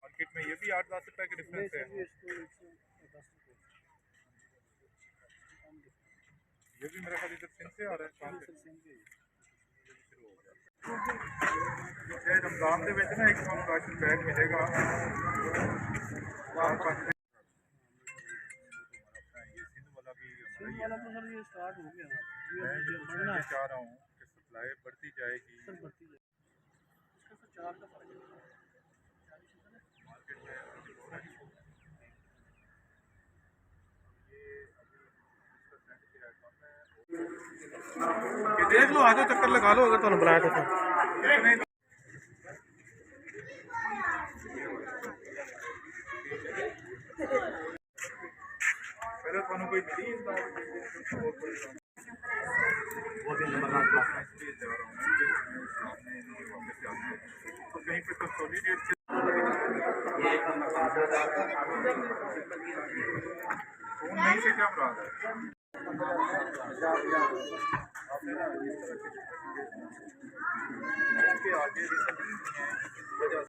Market में ये भी 8-10 रुपए का डिफरेंस है। ये भी मेरा ख्याल इधर सिंध से आ रहा है, कहाँ से? रमजान के ਵਿੱਚ ना एक राशन बैग मिलेगा। सिंध वाला तो सर ये स्टार्ट हो गया ना, ये बढ़ना मैं चाह रहा हूँ कि सप्लाई बढ़ती जाएगी, सर बढ़ती जाएगी। इसका सर 4 का फर्क है मार्केट में देख लो, आ जाओ, चक्कर लगा लो अगर तुम बुलाया तो सर। पहले थानू कोई मिली इस बार वो दिन नंबर जा रहा हूँ तो कहीं पे कंसोलिडेट से फोन नहीं से क्या मुराद है? आगे